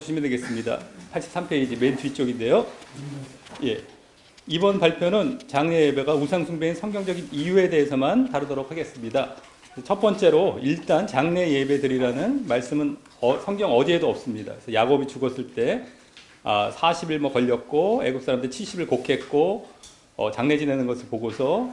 보시면 되겠습니다. 83페이지 맨 뒤쪽인데요. 예. 이번 발표는 장례 예배가 우상숭배인 성경적인 이유에 대해서만 다루도록 하겠습니다. 첫 번째로 일단 장례 예배드리라는 말씀은 성경 어디에도 없습니다. 그래서 야곱이 죽었을 때 40일 걸렸고 애국 사람들 70일 곡했고 장례 지내는 것을 보고서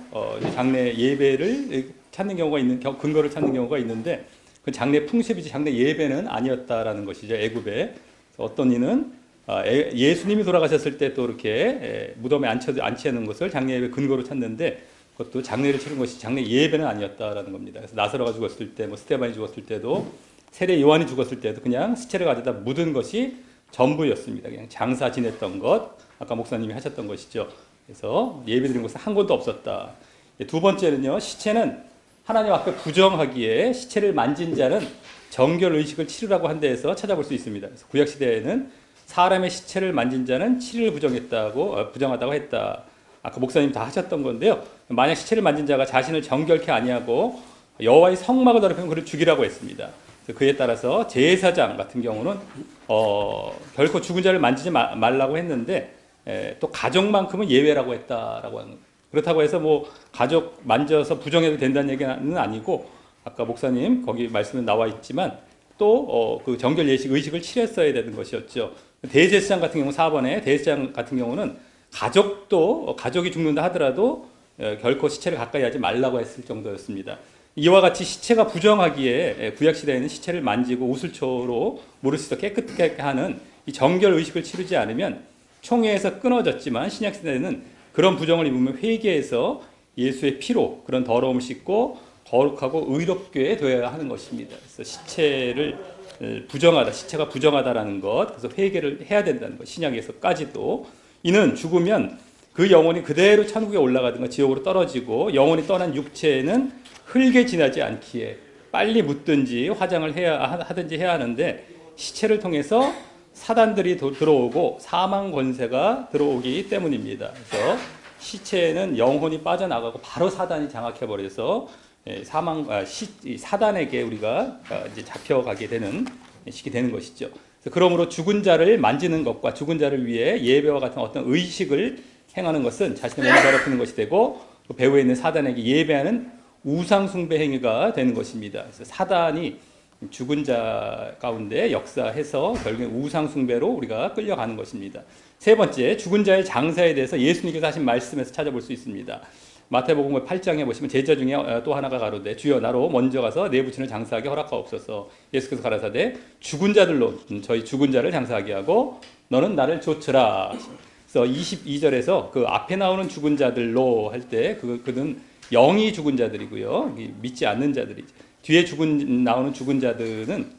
장례 예배를 찾는 경우가 있는 근거를 찾는 경우가 있는데 그 장례 풍습이지 장례 예배는 아니었다라는 것이죠. 애굽에 어떤 이는 예수님이 돌아가셨을 때 또 이렇게 무덤에 안치하는 것을 장례 예배 근거로 찾는데 그것도 장례를 치른 것이 장례 예배는 아니었다라는 겁니다. 그래서 나사로가 죽었을 때, 스데반이 죽었을 때도 세례 요한이 죽었을 때도 그냥 시체를 가져다 묻은 것이 전부였습니다. 그냥 장사 지냈던 것, 아까 목사님이 하셨던 것이죠. 그래서 예배드린 것은 한 권도 없었다. 두 번째는요, 시체는 하나님 앞에 부정하기에 시체를 만진 자는 정결 의식을 치르라고 한 데에서 찾아볼 수 있습니다. 그래서 구약 시대에는 사람의 시체를 만진 자는 7일 부정하다고 했다. 아까 목사님 다 하셨던 건데요. 만약 시체를 만진 자가 자신을 정결케 아니하고 여호와의 성막을 더럽히면 그를 죽이라고 했습니다. 그에 따라서 제사장 같은 경우는 결코 죽은 자를 만지지 말라고 했는데 또 가족만큼은 예외라고 했다라고 하는 거예요. 그렇다고 해서 가족 만져서 부정해도 된다는 얘기는 아니고 아까 목사님 거기 말씀에 나와 있지만 또 그 정결 예식 의식을 치렀어야 되는 것이었죠. 대제사장 같은 경우 4번에 대제사장 같은 경우는 가족이 죽는다 하더라도 결코 시체를 가까이 하지 말라고 했을 정도였습니다. 이와 같이 시체가 부정하기에 구약 시대에는 시체를 만지고 우슬초로 물을 씻어 깨끗하게 하는 이 정결 의식을 치르지 않으면 총회에서 끊어졌지만 신약 시대에는 그런 부정을 입으면 회개해서 예수의 피로 그런 더러움을 씻고 거룩하고 의롭게 되어야 하는 것입니다. 그래서 시체가 부정하다라는 것, 그래서 회개를 해야 된다는 것, 신약에서까지도. 이는 죽으면 그 영혼이 그대로 천국에 올라가든가 지옥으로 떨어지고 영혼이 떠난 육체는 흙에 지나지 않기에 빨리 묻든지 화장을 하든지 해야 하는데 시체를 통해서 사단들이 들어오고 사망 권세가 들어오기 때문입니다. 그래서 시체는 영혼이 빠져나가고 바로 사단이 장악해버려서 사단에게 우리가 이제 잡혀가게 되는 식이 되는 것이죠. 그러므로 죽은 자를 만지는 것과 죽은 자를 위해 예배와 같은 어떤 의식을 행하는 것은 자신의 몸을 더럽히는 것이 되고 그 배후에 있는 사단에게 예배하는 우상숭배 행위가 되는 것입니다. 그래서 사단이 죽은 자 가운데 역사해서 결국에 우상숭배로 우리가 끌려가는 것입니다. 세 번째, 죽은 자의 장사에 대해서 예수님께서 하신 말씀에서 찾아볼 수 있습니다. 마태복음 8장에 보시면 제자 중에 또 하나가 가로되 주여 나로 먼저 가서 내 부친을 장사하게 허락하옵소서. 예수께서 가라사대 죽은 자들로 저희 죽은 자를 장사하게 하고 너는 나를 좇으라. 그래서 22절에서 그 앞에 나오는 죽은 자들로 할 때 그는 영이 죽은 자들이고요. 믿지 않는 자들이죠. 뒤에 나오는 죽은 자들은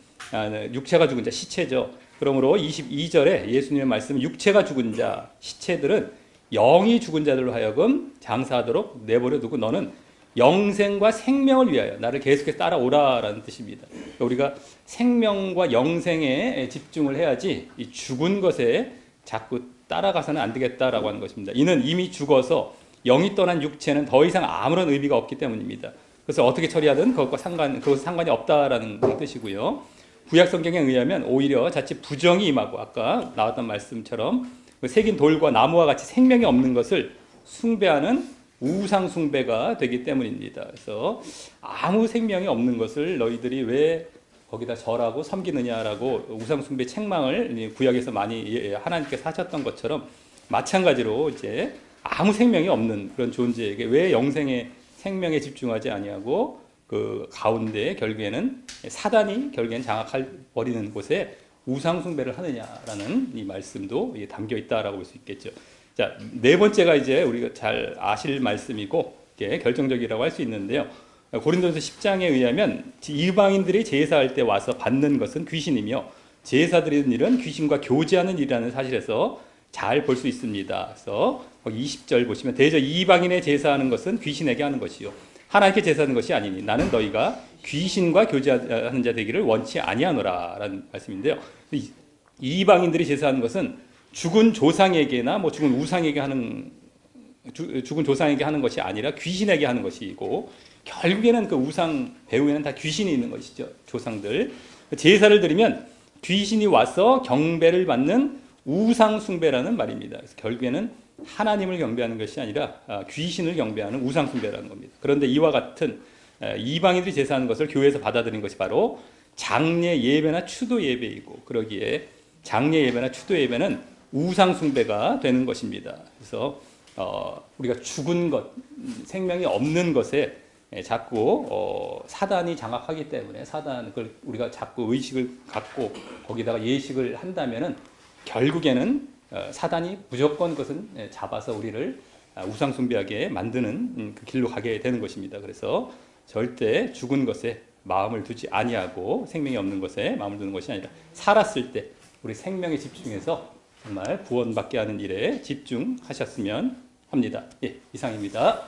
육체가 죽은 자, 시체죠. 그러므로 22절에 예수님의 말씀은 육체가 죽은 자, 시체들은 영이 죽은 자들로 하여금 장사하도록 내버려 두고 너는 영생과 생명을 위하여 나를 계속해서 따라오라라는 뜻입니다. 그러니까 우리가 생명과 영생에 집중을 해야지 이 죽은 것에 자꾸 따라가서는 안 되겠다라고 하는 것입니다. 이는 이미 죽어서 영이 떠난 육체는 더 이상 아무런 의미가 없기 때문입니다. 그래서 어떻게 처리하든 그것과 상관이 없다라는 뜻이고요. 구약 성경에 의하면 오히려 자칫 부정이 임하고 아까 나왔던 말씀처럼 새긴 돌과 나무와 같이 생명이 없는 것을 숭배하는 우상 숭배가 되기 때문입니다. 그래서 아무 생명이 없는 것을 너희들이 왜 거기다 절하고 섬기느냐라고 우상 숭배 책망을 구약에서 많이 하나님께서 하셨던 것처럼 마찬가지로 이제 아무 생명이 없는 그런 존재에게 왜 영생의 생명에 집중하지 아니하고 그 가운데 결국에는 사단이 장악해 버리는 곳에 우상 숭배를 하느냐라는 이 말씀도 담겨 있다라고 볼 수 있겠죠. 자, 네 번째가 이제 우리가 잘 아실 말씀이고 결정적이라고 할 수 있는데요. 고린도전서 10장에 의하면 이방인들이 제사할 때 와서 받는 것은 귀신이며 제사 드리는 일은 귀신과 교제하는 일이라는 사실에서 잘 볼 수 있습니다. 그래서 20절 보시면 대저 이방인의 제사하는 것은 귀신에게 하는 것이요 하나님께 제사하는 것이 아니니 나는 너희가 귀신과 교제하는 자 되기를 원치 아니하노라라는 말씀인데요. 이방인들이 제사하는 것은 죽은 조상에게나 죽은 우상에게 죽은 조상에게 하는 것이 아니라 귀신에게 하는 것이고 결국에는 그 우상 배후에는 다 귀신이 있는 것이죠. 조상들 제사를 드리면 귀신이 와서 경배를 받는 우상 숭배라는 말입니다. 그래서 결국에는 하나님을 경배하는 것이 아니라 귀신을 경배하는 우상 숭배라는 겁니다. 그런데 이와 같은 이방인들이 제사하는 것을 교회에서 받아들인 것이 바로 장례 예배나 추도 예배이고, 그러기에 장례 예배나 추도 예배는 우상 숭배가 되는 것입니다. 그래서 우리가 죽은 것, 생명이 없는 것에 자꾸 사단이 장악하기 때문에, 사단 그걸 우리가 자꾸 의식을 갖고 거기다가 예식을 한다면은 결국에는 사단이 무조건 그것은 잡아서 우리를 우상 숭배하게 만드는 그 길로 가게 되는 것입니다. 그래서 절대 죽은 것에 마음을 두지 아니하고 생명이 없는 것에 마음을 두는 것이 아니라 살았을 때 우리 생명에 집중해서 정말 구원받게 하는 일에 집중하셨으면 합니다. 예, 이상입니다.